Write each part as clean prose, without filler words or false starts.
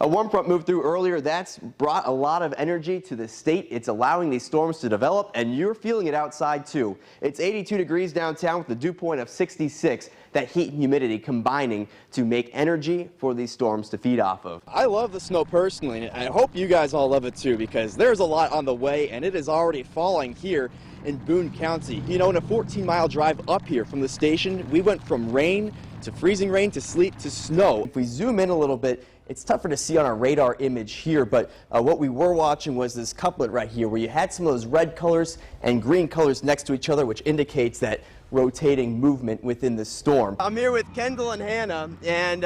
A warm front moved through earlier. That's brought a lot of energy to the state. It's allowing these storms to develop, and you're feeling it outside too. It's 82 degrees downtown with a dew point of 66. That heat and humidity combining to make energy for these storms to feed off of. I love the snow personally, and I hope you guys all love it too, because there's a lot on the way, and it is already falling here in Boone County. You know, in a 14-mile drive up here from the station, we went from rain to freezing rain to sleet to snow. If we zoom in a little bit, it's tougher to see on our radar image here, but what we were watching was this couplet right here where you had some of those red colors and green colors next to each other, which indicates that rotating movement within the storm. I'm here with Kendall and Hannah, and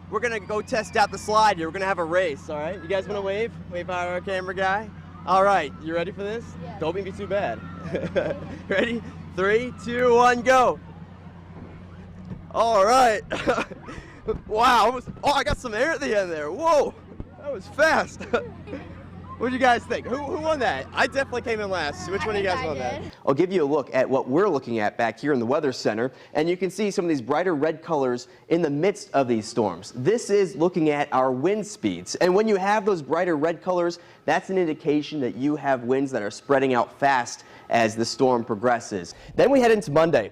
we're gonna go test out the slide here. We're gonna have a race, all right? You guys wanna wave? Wave at our camera guy? All right, you ready for this? Yeah. Don't make me too bad. Ready? 3, 2, 1, go. All right. Wow, I got some air at the end there. Whoa, that was fast. What do you guys think? Who won that? I definitely came in last. Which one of you guys won that? I'll give you a look at what we're looking at back here in the Weather Center, and you can see some of these brighter red colors in the midst of these storms. This is looking at our wind speeds, and when you have those brighter red colors, that's an indication that you have winds that are spreading out fast as the storm progresses. Then we head into Monday.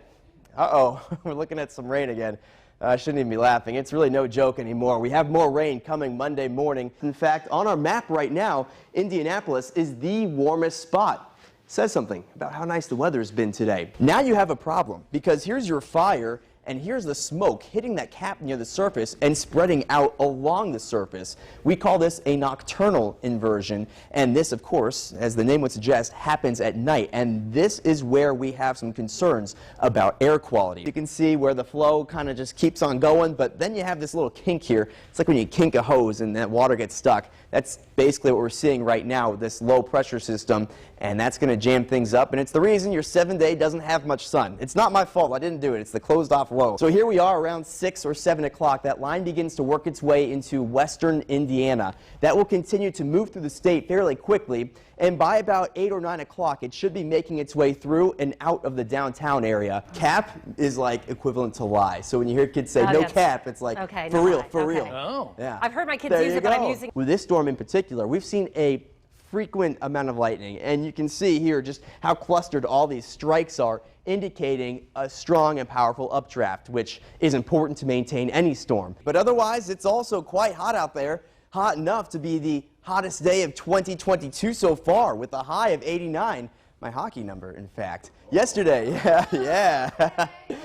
Uh-oh, we're looking at some rain again. I shouldn't even be laughing. It's really no joke anymore. We have more rain coming Monday morning. In fact, on our map right now, Indianapolis is the warmest spot. It says something about how nice the weather's been today. Now you have a problem, because here's your fire, and here's the smoke hitting that cap near the surface and spreading out along the surface. We call this a nocturnal inversion, and this, of course, as the name would suggest, happens at night, and this is where we have some concerns about air quality. You can see where the flow kind of just keeps on going, but then you have this little kink here. It's like when you kink a hose and that water gets stuck. That's basically what we're seeing right now with this low pressure system, and that's going to jam things up, and it's the reason your 7-day doesn't have much sun. It's not my fault. I didn't do it. It's the closed off low. So here we are around 6 or 7 o'clock. That line begins to work its way into western Indiana. That will continue to move through the state fairly quickly, and by about 8 or 9 o'clock, it should be making its way through and out of the downtown area. Cap is like equivalent to lie. So when you hear kids say no cap, it's like for real, for real. Oh. Yeah. I've heard my kids use it, but I'm using. With this storm in particular, we've seen a frequent amount of lightning, and you can see here just how clustered all these strikes are, indicating a strong and powerful updraft, which is important to maintain any storm. But otherwise, it's also quite hot out there, hot enough to be the hottest day of 2022 so far, with a high of 89. My hockey number, in fact. Yesterday, yeah.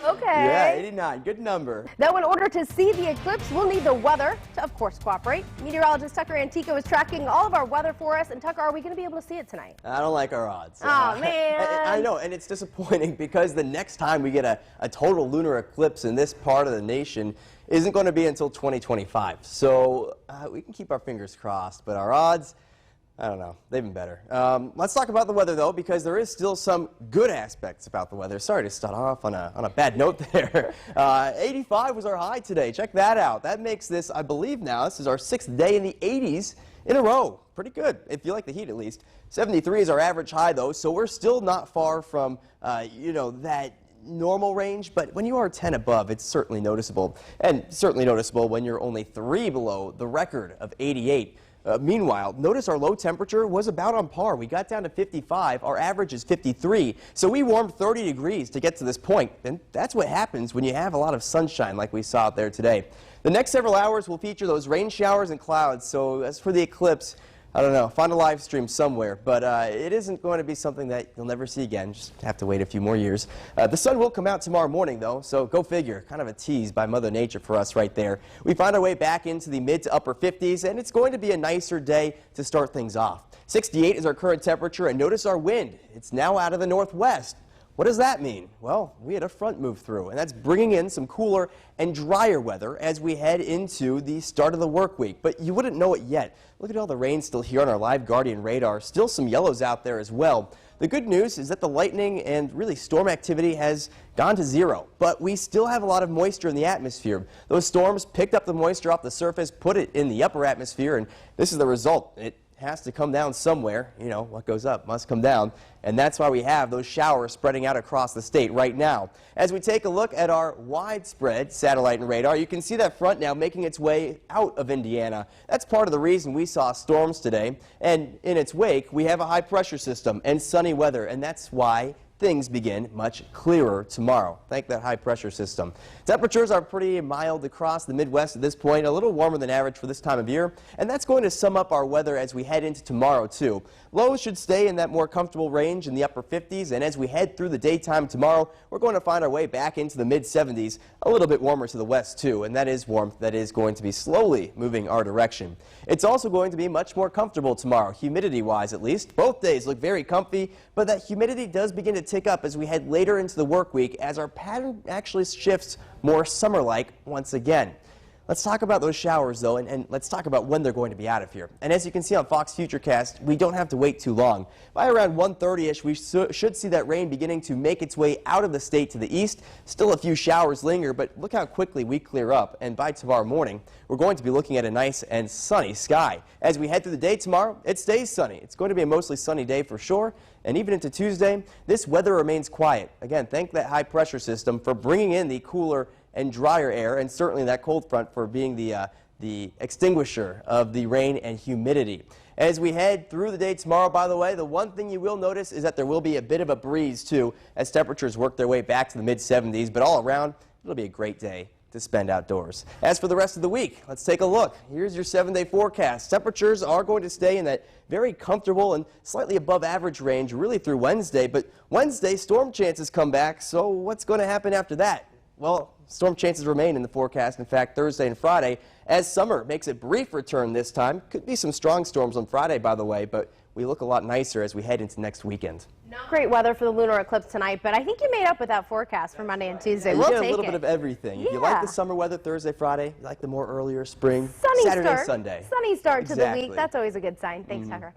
Okay. Yeah, 89, good number. Though in order to see the eclipse, we'll need the weather to, of course, cooperate. Meteorologist Tucker Antico is tracking all of our weather for us. And Tucker, are we going to be able to see it tonight? I don't like our odds. Oh, man. I know, and it's disappointing because the next time we get a total lunar eclipse in this part of the nation isn't going to be until 2025. So we can keep our fingers crossed, but our odds, I don't know. They've been better. Let's talk about the weather, though, because there is still some good aspects about the weather. Sorry to start off on a bad note there. 85 was our high today. Check that out. That makes this, I believe now, this is our 6th day in the 80s in a row. Pretty good, if you like the heat at least. 73 is our average high, though, so we're still not far from, you know, that normal range, but when you are 10 above, it's certainly noticeable. And certainly noticeable when you're only 3 below the record of 88. Meanwhile, notice our low temperature was about on par. We got down to 55. Our average is 53. So we warmed 30 degrees to get to this point. And that's what happens when you have a lot of sunshine like we saw out there today. The next several hours will feature those rain showers and clouds. So as for the eclipse, I don't know, find a live stream somewhere, but it isn't going to be something that you'll never see again. Just have to wait a few more years. The sun will come out tomorrow morning, though, so go figure. Kind of a tease by Mother Nature for us right there. We find our way back into the mid to upper 50s, and it's going to be a nicer day to start things off. 68 is our current temperature, and notice our wind. It's now out of the northwest. What does that mean? Well, we had a front move through, and that's bringing in some cooler and drier weather as we head into the start of the work week. But you wouldn't know it yet. Look at all the rain still here on our Live Guardian radar. Still some yellows out there as well. The good news is that the lightning and really storm activity has gone to zero, but we still have a lot of moisture in the atmosphere. Those storms picked up the moisture off the surface, put it in the upper atmosphere, and this is the result. It has to come down somewhere. You know, what goes up must come down. And that's why we have those showers spreading out across the state right now. As we take a look at our widespread satellite and radar, you can see that front now making its way out of Indiana. That's part of the reason we saw storms today. And in its wake, we have a high pressure system and sunny weather. And that's why things begin much clearer tomorrow. Thank that high pressure system. Temperatures are pretty mild across the Midwest at this point, a little warmer than average for this time of year, and that's going to sum up our weather as we head into tomorrow too. Lows should stay in that more comfortable range in the upper 50s, and as we head through the daytime tomorrow, we're going to find our way back into the mid 70s, a little bit warmer to the west too, and that is warmth that is going to be slowly moving our direction. It's also going to be much more comfortable tomorrow, humidity wise at least. Both days look very comfy, but that humidity does begin to tick up as we head later into the work week as our pattern actually shifts more summer-like once again. Let's talk about those showers though, and let's talk about when they're going to be out of here. And as you can see on Fox Futurecast, we don't have to wait too long. By around 1:30ish, we should see that rain beginning to make its way out of the state to the east. Still a few showers linger, but look how quickly we clear up. And by tomorrow morning, we're going to be looking at a nice and sunny sky. As we head through the day tomorrow, it stays sunny. It's going to be a mostly sunny day for sure. And even into Tuesday, this weather remains quiet. Again, thank that high pressure system for bringing in the cooler and drier air, and certainly that cold front for being the extinguisher of the rain and humidity. As we head through the day tomorrow, by the way, the one thing you will notice is that there will be a bit of a breeze too as temperatures work their way back to the mid 70s, but all around, it'll be a great day to spend outdoors. As for the rest of the week, let's take a look. Here's your 7-day forecast. Temperatures are going to stay in that very comfortable and slightly above average range really through Wednesday, but Wednesday storm chances come back, so what's going to happen after that? Well, storm chances remain in the forecast, in fact, Thursday and Friday, as summer makes a brief return this time. Could be some strong storms on Friday, by the way, but we look a lot nicer as we head into next weekend. Not great weather for the lunar eclipse tonight, but I think you made up with that forecast for Monday and Tuesday. You We'll get take a little it. bit of everything. Yeah. If you like the summer weather Thursday, Friday, you like the more earlier spring, Sunny Saturday, start. Sunday. Sunny start to the Exactly. week. That's always a good sign. Thanks, Tucker.